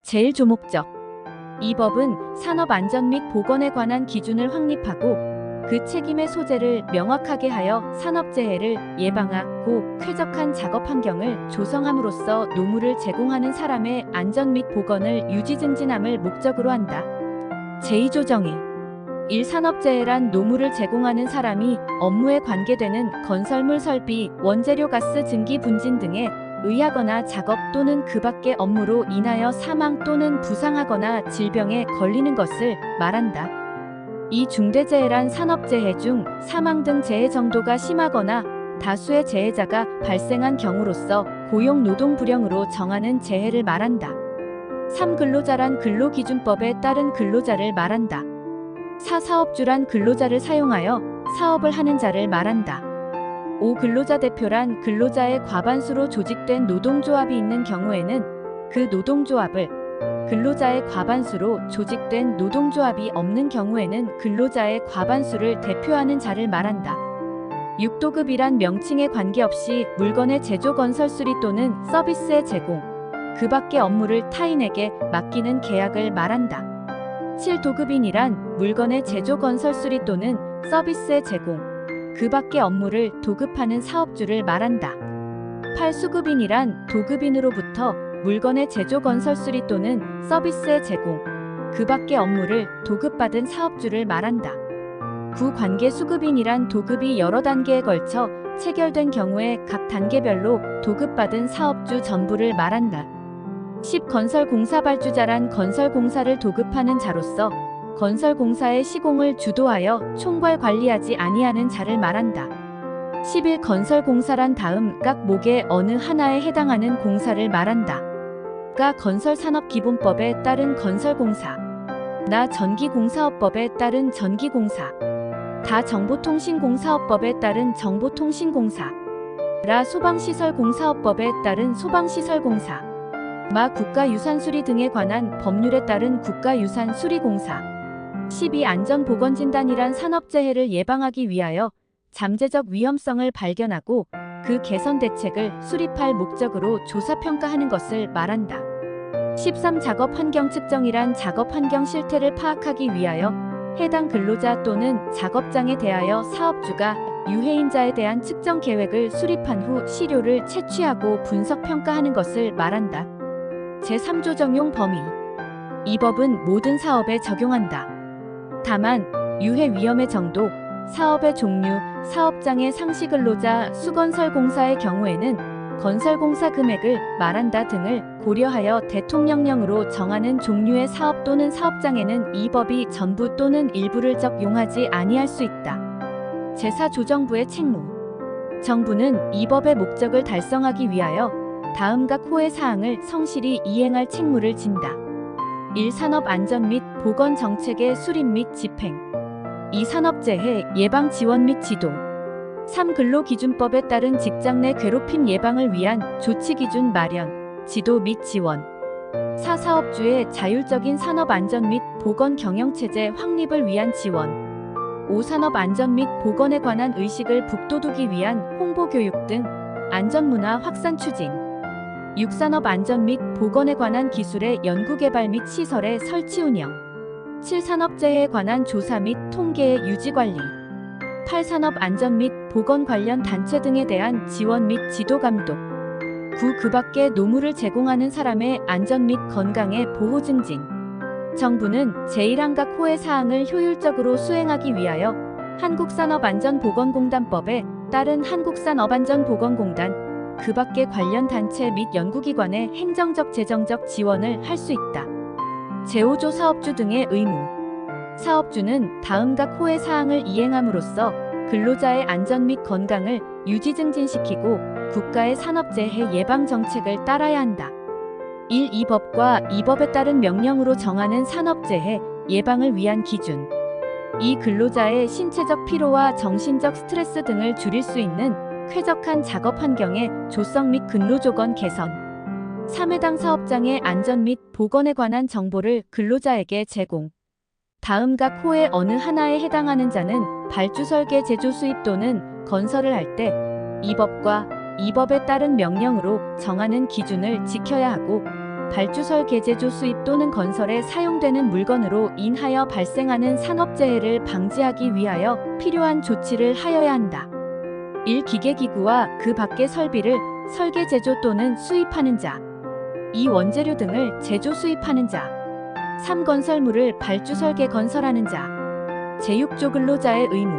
제1조목적. 이 법은 산업안전 및 보건에 관한 기준을 확립하고 그 책임의 소재를 명확하게 하여 산업재해를 예방하고 쾌적한 작업 환경을 조성함으로써 노무를 제공하는 사람의 안전 및 보건을 유지증진함을 목적으로 한다. 제2조 정의. 1. 산업재해란 노무를 제공하는 사람이 업무에 관계되는 건설물 설비, 원재료 가스 증기 분진 등에 의하거나 작업 또는 그 밖의 업무로 인하여 사망 또는 부상하거나 질병에 걸리는 것을 말한다. 이 중대재해란 산업재해 중 사망 등 재해 정도가 심하거나 다수의 재해자가 발생한 경우로서 고용노동불령으로 정하는 재해를 말한다. 3. 근로자란 근로기준법에 따른 근로자를 말한다. 4. 사업주란 근로자를 사용하여 사업을 하는 자를 말한다. 5. 근로자 대표란 근로자의 과반수로 조직된 노동조합이 있는 경우에는 그 노동조합을, 근로자의 과반수로 조직된 노동조합이 없는 경우에는 근로자의 과반수를 대표하는 자를 말한다. 6. 도급이란 명칭에 관계없이 물건의 제조 건설 수리 또는 서비스의 제공, 그 밖의 업무를 타인에게 맡기는 계약을 말한다. 7. 도급인이란 물건의 제조 건설 수리 또는 서비스의 제공, 그 밖의 업무를 도급하는 사업주를 말한다. 8. 수급인이란 도급인으로부터 물건의 제조 건설 수리 또는 서비스의 제공, 그 밖의 업무를 도급받은 사업주를 말한다. 9. 관계 수급인이란 도급이 여러 단계에 걸쳐 체결된 경우에 각 단계별로 도급받은 사업주 전부를 말한다. 10. 건설공사 발주자란 건설공사를 도급하는 자로서 건설공사의 시공을 주도하여 총괄 관리하지 아니하는 자를 말한다. 11. 건설공사란 다음 각 목의 어느 하나에 해당하는 공사를 말한다. 가 건설산업기본법에 따른 건설공사, 나 전기공사업법에 따른 전기공사, 다 정보통신공사업법에 따른 정보통신공사, 라 소방시설공사업법에 따른 소방시설공사, 마 국가유산수리 등에 관한 법률에 따른 국가유산수리공사. 12. 안전보건진단이란 산업재해를 예방하기 위하여 잠재적 위험성을 발견하고 그 개선 대책을 수립할 목적으로 조사평가하는 것을 말한다. 13. 작업환경 측정이란 작업환경 실태를 파악하기 위하여 해당 근로자 또는 작업장에 대하여 사업주가 유해인자에 대한 측정 계획을 수립한 후 시료를 채취하고 분석평가하는 것을 말한다. 제3조 적용 범위. 이 법은 모든 사업에 적용한다. 다만 유해 위험의 정도, 사업의 종류, 사업장의 상시 근로자, 수건설공사의 경우에는 건설공사 금액을 말한다 등을 고려하여 대통령령으로 정하는 종류의 사업 또는 사업장에는 이 법이 전부 또는 일부를 적용하지 아니할 수 있다. 제4조 정부의 책무. 정부는 이 법의 목적을 달성하기 위하여 다음 각 호의 사항을 성실히 이행할 책무를 진다. 1. 산업안전 및 보건 정책의 수립 및 집행. 2. 산업재해 예방 지원 및 지도. 3. 근로기준법에 따른 직장 내 괴롭힘 예방을 위한 조치기준 마련, 지도 및 지원. 4. 사업주의 자율적인 산업안전 및 보건 경영체제 확립을 위한 지원. 5. 산업안전 및 보건에 관한 의식을 북돋우기 위한 홍보교육 등 안전문화 확산 추진. 6. 산업안전 및 보건에 관한 기술의 연구개발 및 시설의 설치 운영. 7. 산업재해에 관한 조사 및 통계의 유지관리. 8. 산업안전 및 보건 관련 단체 등에 대한 지원 및 지도감독. 9. 그 밖의 노무를 제공하는 사람의 안전 및 건강의 보호 증진. 정부는 제1항 각 호의 사항을 효율적으로 수행하기 위하여 한국산업안전보건공단법에 따른 한국산업안전보건공단, 그 밖의 관련 단체 및 연구기관의 행정적 재정적 지원을 할 수 있다. 제5조 사업주 등의 의무. 사업주는 다음 각 호의 사항을 이행함으로써 근로자의 안전 및 건강을 유지 증진시키고 국가의 산업재해 예방 정책을 따라야 한다. 1. 이 법과 이 법에 따른 명령으로 정하는 산업재해 예방을 위한 기준. 2. 근로자의 신체적 피로와 정신적 스트레스 등을 줄일 수 있는 쾌적한 작업 환경의 조성 및 근로조건 개선. 3. 해당 사업장의 안전 및 보건에 관한 정보를 근로자에게 제공. 다음 각 호의 어느 하나에 해당하는 자는 발주 설계 제조 수입 또는 건설을 할 때 이 법과 이 법에 따른 명령으로 정하는 기준을 지켜야 하고 발주설 개제조 수입 또는 건설에 사용되는 물건으로 인하여 발생하는 산업재해를 방지하기 위하여 필요한 조치를 하여야 한다. 1. 기계기구와 그 밖의 설비를 설계 제조 또는 수입하는 자. 2. 원재료 등을 제조 수입하는 자. 3. 건설물을 발주 설계 건설하는 자. 제6조 근로자의 의무.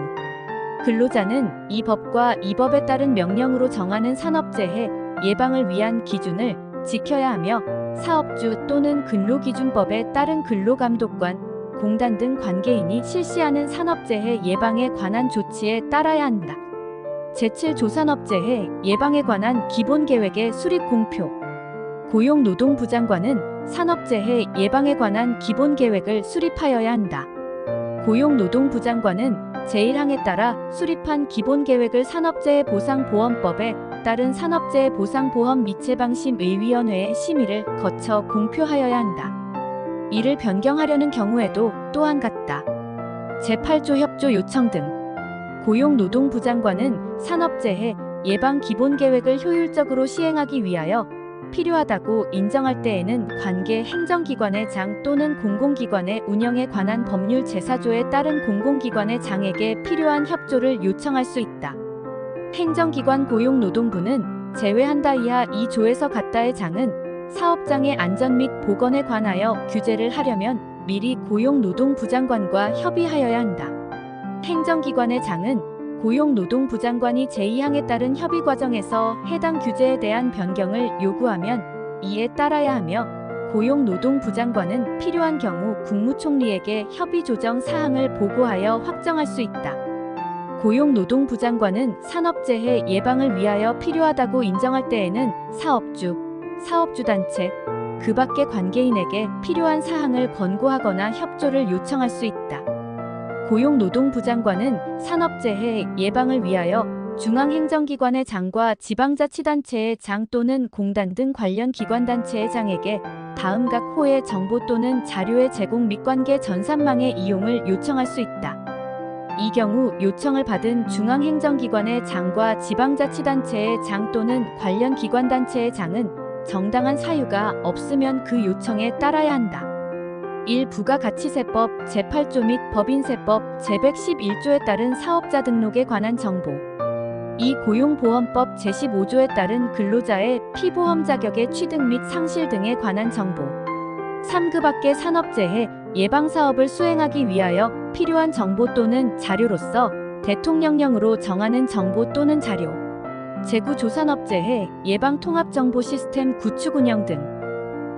근로자는 이 법과 이 법에 따른 명령으로 정하는 산업재해 예방을 위한 기준을 지켜야 하며 사업주 또는 근로기준법에 따른 근로감독관, 공단 등 관계인이 실시하는 산업재해 예방에 관한 조치에 따라야 한다. 제7 조산업재해 예방에 관한 기본계획의 수립 공표. 고용노동부 장관은 산업재해 예방에 관한 기본계획을 수립하여야 한다. 고용노동부 장관은 제1항에 따라 수립한 기본계획을 산업재해보상보험법에 따른 산업재해보상보험 미체방심의위원회의 심의를 거쳐 공표하여야 한다. 이를 변경하려는 경우에도 또한 같다. 제8조 협조 요청 등. 고용노동부 장관은 산업재해 예방 기본계획을 효율적으로 시행하기 위하여 필요하다고 인정할 때에는 관계 행정기관의 장 또는 공공기관의 운영에 관한 법률 제4조에 따른 공공기관의 장에게 필요한 협조를 요청할 수 있다. 행정기관 고용노동부는 제외한다 이하 이 조에서 갖다의 장은 사업장의 안전 및 보건에 관하여 규제를 하려면 미리 고용노동부 장관과 협의하여야 한다. 행정기관의 장은 고용노동부 장관이 제2항에 따른 협의 과정에서 해당 규제에 대한 변경을 요구하면 이에 따라야 하며 고용노동부 장관은 필요한 경우 국무총리에게 협의 조정 사항을 보고하여 확정할 수 있다. 고용노동부 장관은 산업재해 예방을 위하여 필요하다고 인정할 때에는 사업주, 사업주단체, 그 밖의 관계인에게 필요한 사항을 권고하거나 협조를 요청할 수 있다. 고용노동부 장관은 산업재해 예방을 위하여 중앙행정기관의 장과 지방자치단체의 장 또는 공단 등 관련 기관단체의 장에게 다음 각 호의 정보 또는 자료의 제공 및 관계 전산망의 이용을 요청할 수 있다. 이 경우 요청을 받은 중앙행정기관의 장과 지방자치단체의 장 또는 관련 기관단체의 장은 정당한 사유가 없으면 그 요청에 따라야 한다. 1. 부가가치세법 제8조 및 법인세법 제111조에 따른 사업자 등록에 관한 정보. 2. 고용보험법 제15조에 따른 근로자의 피보험 자격의 취득 및 상실 등에 관한 정보. 3. 그 밖의 산업재해 예방사업을 수행하기 위하여 필요한 정보 또는 자료로서 대통령령으로 정하는 정보 또는 자료. 제9 조산업재해 예방통합정보시스템 구축 운영 등.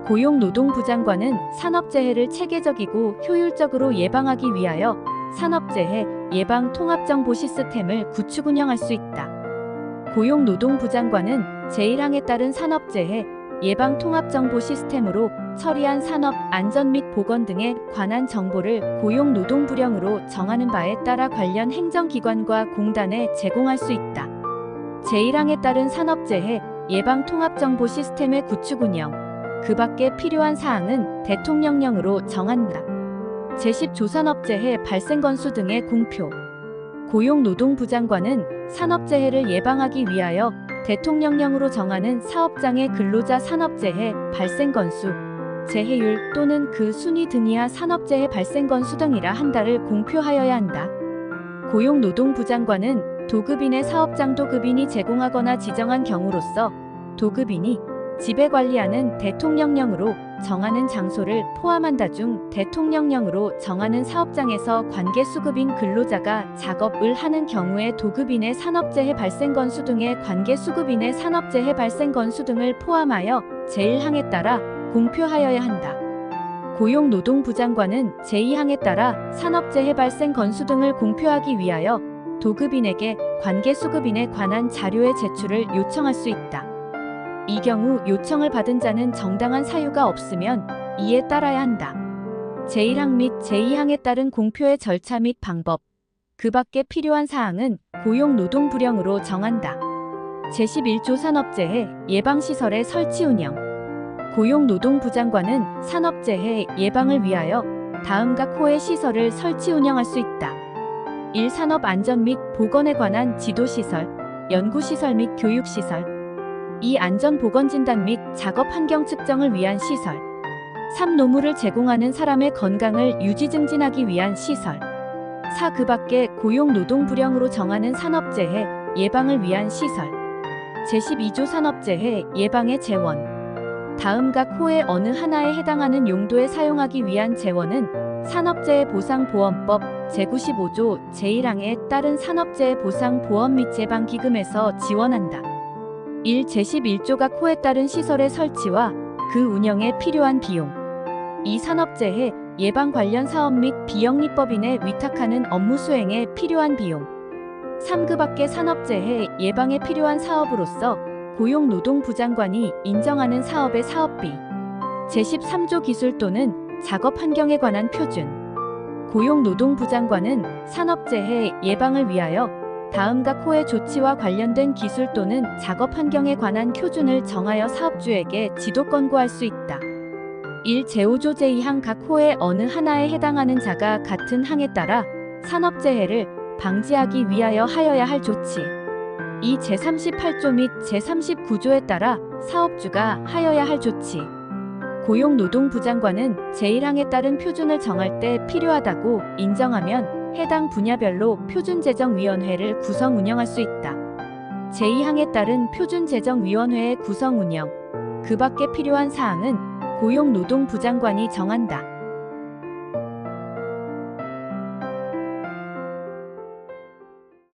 고용노동부 장관은 산업재해를 체계적이고 효율적으로 예방하기 위하여 산업재해 예방통합정보 시스템을 구축 운영할 수 있다. 고용노동부 장관은 제1항에 따른 산업재해 예방통합정보 시스템으로 처리한 산업 안전 및 보건 등에 관한 정보를 고용노동부령으로 정하는 바에 따라 관련 행정기관과 공단에 제공할 수 있다. 제1항에 따른 산업재해 예방통합정보 시스템의 구축 운영, 그 밖에 필요한 사항은 대통령령으로 정한다. 제10 조산업재해 발생 건수 등의 공표. 고용노동부 장관은 산업재해를 예방하기 위하여 대통령령으로 정하는 사업장의 근로자 산업재해 발생 건수, 재해율 또는 그 순위 등이하 산업재해 발생 건수 등이라 한 달을 공표하여야 한다. 고용노동부 장관은 도급인의 사업장 도급인이 제공하거나 지정한 경우로서 도급인이 지배관리하는 대통령령으로 정하는 장소를 포함한다 중 대통령령으로 정하는 사업장에서 관계수급인 근로자가 작업을 하는 경우에 도급인의 산업재해 발생 건수 등의 관계수급인의 산업재해 발생 건수 등을 포함하여 제1항에 따라 공표하여야 한다. 고용노동부 장관은 제2항에 따라 산업재해 발생 건수 등을 공표하기 위하여 도급인에게 관계수급인에 관한 자료의 제출을 요청할 수 있다. 이 경우 요청을 받은 자는 정당한 사유가 없으면 이에 따라야 한다. 제1항 및 제2항에 따른 공표의 절차 및 방법, 그 밖에 필요한 사항은 고용노동부령으로 정한다. 제11조 산업재해 예방시설의 설치 운영. 고용노동부 장관은 산업재해 예방을 위하여 다음 각 호의 시설을 설치 운영할 수 있다. 1. 산업안전 및 보건에 관한 지도시설, 연구시설 및 교육시설. 2. 안전보건진단 및 작업 환경 측정을 위한 시설. 3. 노무를 제공하는 사람의 건강을 유지 증진하기 위한 시설. 4. 그 밖에 고용노동부령으로 정하는 산업재해 예방을 위한 시설. 제12조 산업재해 예방의 재원. 다음 각 호의 어느 하나에 해당하는 용도에 사용하기 위한 재원은 산업재해보상보험법 제95조 제1항에 따른 산업재해보상보험 및 재방기금에서 지원한다. 1. 제11조 각 호에 따른 시설의 설치와 그 운영에 필요한 비용. 2. 산업재해 예방 관련 사업 및 비영리법인에 위탁하는 업무 수행에 필요한 비용. 3. 그 밖에 산업재해 예방에 필요한 사업으로서 고용노동부 장관이 인정하는 사업의 사업비. 제13조 기술 또는 작업 환경에 관한 표준. 고용노동부 장관은 산업재해 예방을 위하여 다음 각 호의 조치와 관련된 기술 또는 작업 환경에 관한 표준을 정하여 사업주에게 지도 권고할 수 있다. 1. 제5조 제2항 각 호의 어느 하나에 해당하는 자가 같은 항에 따라 산업재해를 방지하기 위하여 하여야 할 조치. 2. 제38조 및 제39조에 따라 사업주가 하여야 할 조치. 고용노동부 장관은 제1항에 따른 표준을 정할 때 필요하다고 인정하면 해당 분야별로 표준제정위원회를 구성 운영할 수 있다. 제2항에 따른 표준제정위원회의 구성 운영, 그 밖에 필요한 사항은 고용노동부 장관이 정한다.